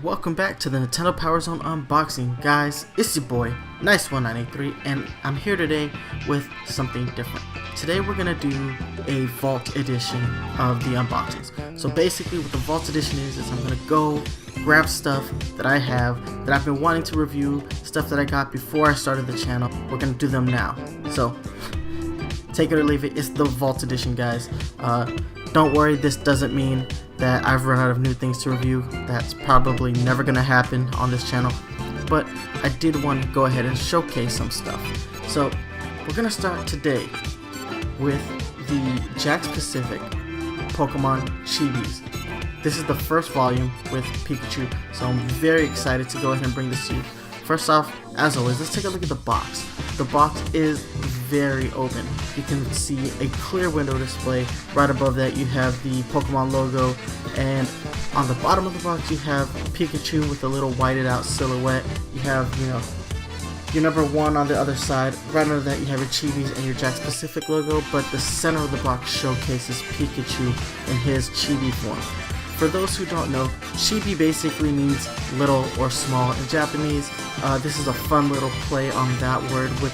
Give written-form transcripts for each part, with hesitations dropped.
Welcome back to the Nintendo PowerZone unboxing, guys. It's your boy Nice1983, and I'm here today with something different. Today we're gonna do a Vault Edition of the unboxings. So basically, what the Vault Edition is I'm gonna go grab stuff that I have that I've been wanting to review, stuff that I got before I started the channel. We're gonna do them now. So take it or leave it. It's the Vault Edition, guys. Don't worry, this doesn't mean that I've run out of new things to review. That's probably never gonna happen on this channel, but I did want to go ahead and showcase some stuff. So we're gonna start today with the Jakks Pacific Pokemon Cheebees. This is the first volume with Pikachu, so I'm very excited to go ahead and bring this to you. First off, as always, let's take a look at the box. The box is very open. You can see a clear window display. Right above that you have the Pokemon logo, and on the bottom of the box you have Pikachu with a little whited out silhouette. You have, your number 1 on the other side. Right under that you have your Cheebees and your Jakks Pacific logo, but the center of the box showcases Pikachu in his Chibi form. For those who don't know, Chibi basically means little or small in Japanese. This is a fun little play on that word with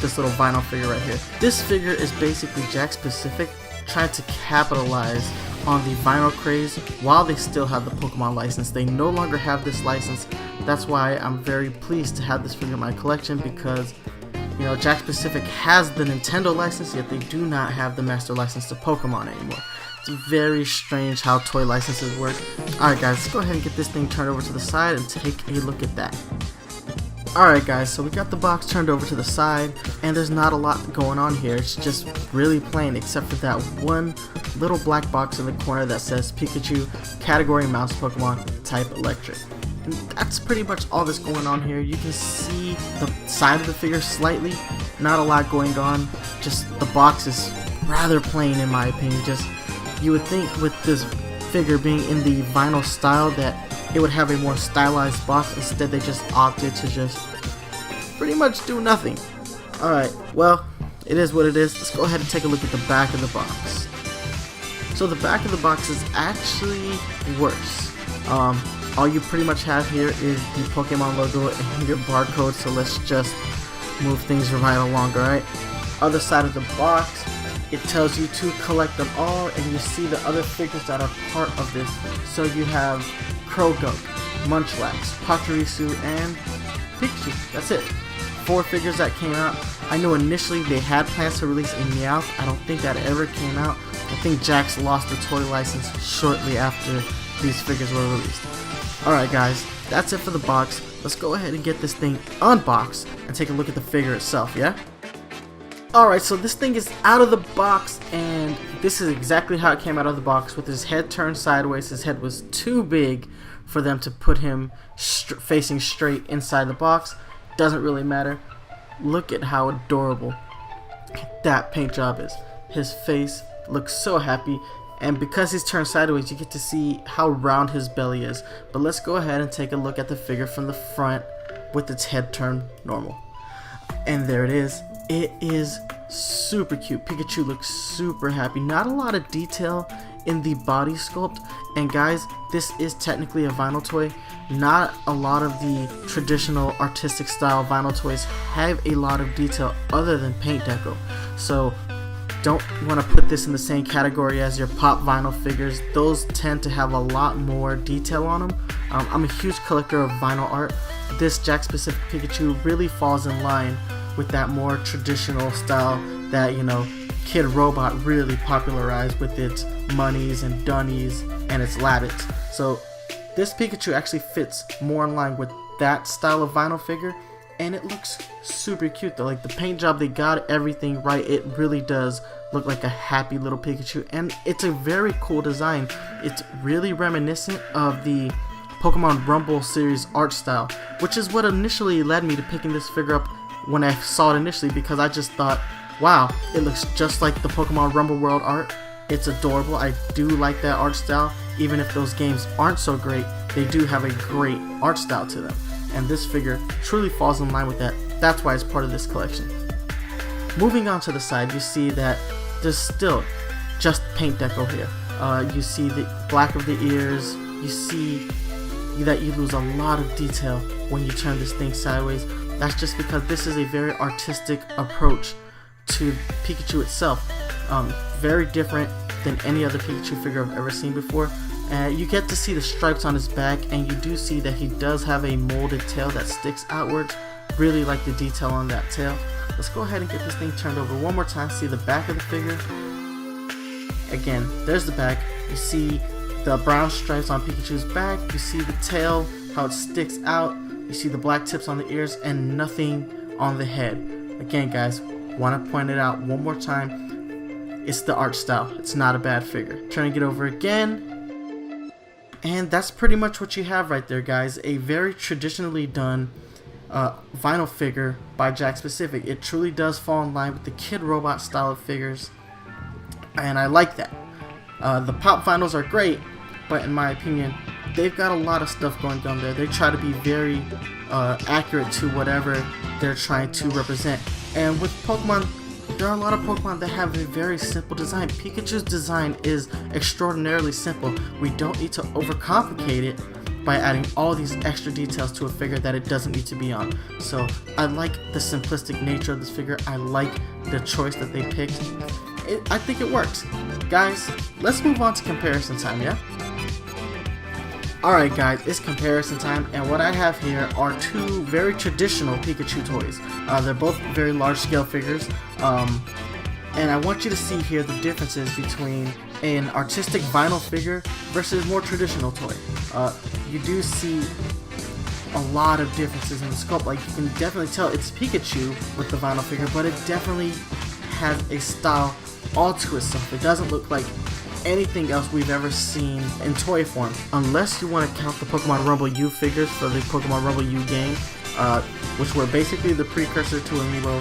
this little vinyl figure right here. This figure is basically Jakks Pacific trying to capitalize on the vinyl craze while they still have the Pokemon license. They no longer have this license. That's why I'm very pleased to have this figure in my collection, because Jakks Pacific has the Nintendo license, yet they do not have the master license to Pokemon anymore. It's very strange how toy licenses work. Alright guys, let's go ahead and get this thing turned over to the side and take a look at that. Alright guys, so we got the box turned over to the side, and there's not a lot going on here. It's just really plain, except for that one little black box in the corner that says Pikachu, category mouse Pokemon, type electric. And that's pretty much all that's going on here. You can see the side of the figure slightly, not a lot going on. Just the box is rather plain in my opinion. You would think with this figure being in the vinyl style that it would have a more stylized box. Instead they just opted to just pretty much do nothing. Alright, well, it is what it is. Let's go ahead and take a look at the back of the box. So the back of the box is actually worse. All you pretty much have here is the Pokemon logo and your barcode, so let's just move things right along, alright? Other side of the box, it tells you to collect them all, and you see the other figures that are part of this. So you have Krogunk, Munchlax, Pachirisu, and Pikachu. That's it. 4 figures that came out. I know initially they had plans to release a Meowth. I don't think that ever came out. I think Jakks lost the toy license shortly after these figures were released. Alright guys, that's it for the box. Let's go ahead and get this thing unboxed and take a look at the figure itself, yeah? Alright, so this thing is out of the box, and this is exactly how it came out of the box, with his head turned sideways. His head was too big for them to put him facing straight inside the box. Doesn't really matter. Look at how adorable that paint job is. His face looks so happy, and because he's turned sideways you get to see how round his belly is. But let's go ahead and take a look at the figure from the front with its head turned normal. And there it is. It is super cute. Pikachu looks super happy. Not a lot of detail in the body sculpt, and guys, this is technically a vinyl toy. Not a lot of the traditional artistic style vinyl toys have a lot of detail other than paint deco, so don't want to put this in the same category as your pop vinyl figures. Those tend to have a lot more detail on them. I'm a huge collector of vinyl art. This Jakks Pacific Pikachu really falls in line with that more traditional style that Kid Robot really popularized with its Monies and Dunnies and its Labbits. So this Pikachu actually fits more in line with that style of vinyl figure, and it looks super cute though. Like, the paint job, they got everything right. It really does look like a happy little Pikachu, and it's a very cool design. It's really reminiscent of the Pokemon Rumble series art style, which is what initially led me to picking this figure up when I saw it initially, because I just thought, wow, it looks just like the Pokemon Rumble World art. It's adorable. I do like that art style. Even if those games aren't so great, they do have a great art style to them, and this figure truly falls in line with that. That's why it's part of this collection. Moving on to the side, you see that there's still just paint deco here. You see the black of the ears. You see that you lose a lot of detail when you turn this thing sideways. That's just because this is a very artistic approach to Pikachu itself. Very different than any other Pikachu figure I've ever seen before. You get to see the stripes on his back, and you do see that he does have a molded tail that sticks outwards. Really like the detail on that tail. Let's go ahead and get this thing turned over one more time. See the back of the figure. Again, there's the back. You see the brown stripes on Pikachu's back. You see the tail, how it sticks out. You see the black tips on the ears and nothing on the head. Again, guys, want to point it out one more time. It's the art style. It's not a bad figure. Turning it over again. And that's pretty much what you have right there, guys. A very traditionally done vinyl figure by Jakks Pacific. It truly does fall in line with the Kid Robot style of figures, and I like that. The pop vinyls are great, but in my opinion, they've got a lot of stuff going on there. They try to be very accurate to whatever they're trying to represent. And with Pokemon, there are a lot of Pokemon that have a very simple design. Pikachu's design is extraordinarily simple. We don't need to overcomplicate it by adding all these extra details to a figure that it doesn't need to be on. So I like the simplistic nature of this figure. I like the choice that they picked. I think it works. Guys, let's move on to comparison time, yeah? Alright guys, it's comparison time, and what I have here are two very traditional Pikachu toys. They're both very large scale figures, and I want you to see here the differences between an artistic vinyl figure versus more traditional toy. You do see a lot of differences in the sculpt. Like, you can definitely tell it's Pikachu with the vinyl figure, but it definitely has a style all to itself. It doesn't look like anything else we've ever seen in toy form, unless you want to count the Pokemon Rumble U figures for the Pokemon Rumble U game, which were basically the precursor to Amiibo.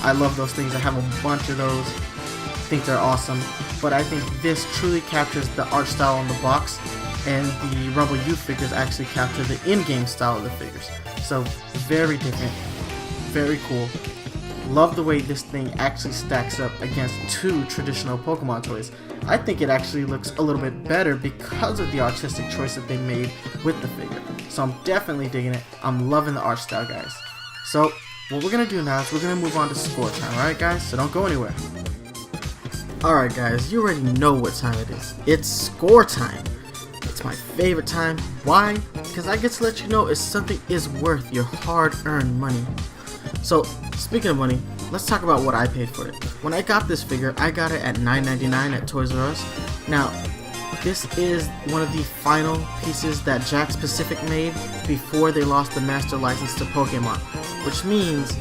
I love those things. I have a bunch of those. I think they're awesome, but I think this truly captures the art style on the box, and the Rumble U figures actually capture the in-game style of the figures. So very different, very cool. Love the way this thing actually stacks up against two traditional Pokemon toys. I think it actually looks a little bit better because of the artistic choice that they made with the figure. So I'm definitely digging it. I'm loving the art style, guys. So what we're going to do now is we're going to move on to score time, alright guys? So don't go anywhere. Alright guys, you already know what time it is. It's score time. It's my favorite time. Why? Because I get to let you know if something is worth your hard-earned money. So, speaking of money, let's talk about what I paid for it. When I got this figure, I got it at $9.99 at Toys R Us. Now, this is one of the final pieces that Jakks Pacific made before they lost the master license to Pokemon, which means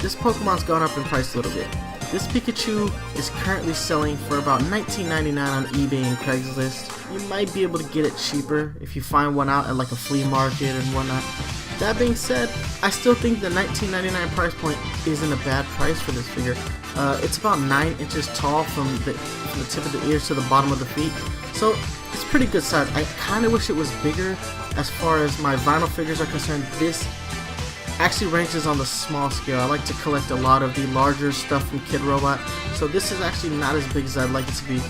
this Pokemon's gone up in price a little bit. This Pikachu is currently selling for about $19.99 on eBay and Craigslist. You might be able to get it cheaper if you find one out at like a flea market and whatnot. That being said, I still think the $19.99 price point isn't a bad price for this figure. It's about 9 inches tall from the tip of the ears to the bottom of the feet, so it's pretty good size. I kind of wish it was bigger. As far as my vinyl figures are concerned, this actually ranges on the small scale. I like to collect a lot of the larger stuff from Kid Robot, so this is actually not as big as I'd like it to be.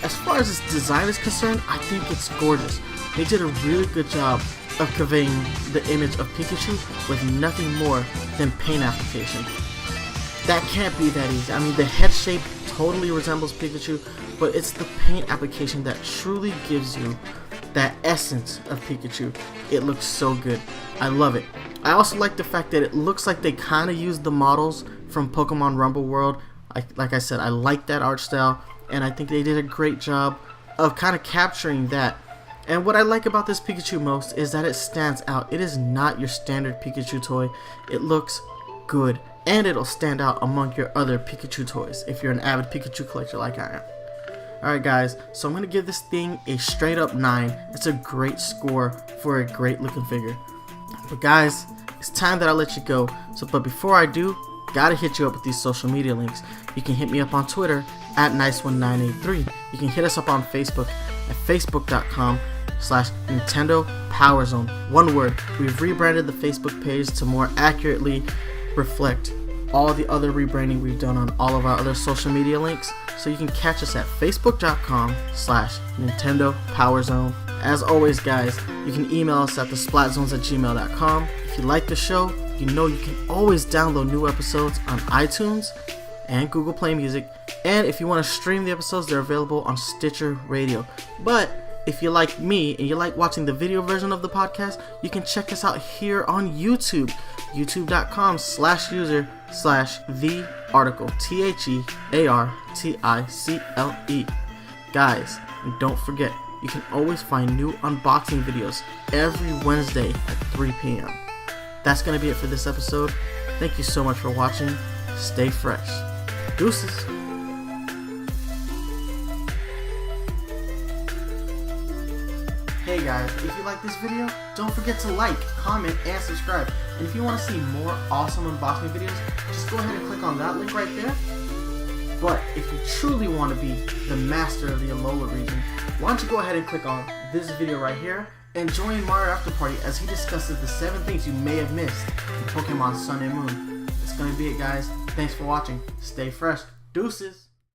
As far as its design is concerned, I think it's gorgeous. They did a really good job of conveying the image of Pikachu with nothing more than paint application. That can't be that easy. I mean, the head shape totally resembles Pikachu, but it's the paint application that truly gives you that essence of Pikachu. It looks so good. I love it. I also like the fact that it looks like they kind of used the models from Pokemon Rumble World. Like I said, I like that art style, and I think they did a great job of kind of capturing that. And what I like about this Pikachu most is that it stands out. It is not your standard Pikachu toy. It looks good, and it'll stand out among your other Pikachu toys if you're an avid Pikachu collector like I am. Alright guys, so I'm going to give this thing a straight up 9. It's a great score for a great looking figure. But guys, it's time that I let you go. But before I do, gotta hit you up with these social media links. You can hit me up on Twitter at Nice1983. You can hit us up on Facebook at facebook.com/Nintendo PowerZone. One word. We've rebranded the Facebook page to more accurately reflect all the other rebranding we've done on all of our other social media links. So you can catch us at facebook.com/Nintendo PowerZone. As always, guys, you can email us at thesplatzones@gmail.com. If you like the show, you know you can always download new episodes on iTunes and Google Play Music. And if you want to stream the episodes, they're available on Stitcher Radio. But if you like me and you like watching the video version of the podcast, you can check us out here on YouTube. youtube.com/user/thearticle, TheArticle. Guys, and don't forget, you can always find new unboxing videos every Wednesday at 3 p.m. That's going to be it for this episode. Thank you so much for watching. Stay fresh. Deuces. Hey guys, if you like this video, don't forget to like, comment, and subscribe. And if you want to see more awesome unboxing videos, just go ahead and click on that link right there. But if you truly want to be the master of the Alola region, why don't you go ahead and click on this video right here and join Mario After Party as he discusses the 7 things you may have missed in Pokemon Sun and Moon. That's going to be it, guys. Thanks for watching. Stay fresh. Deuces.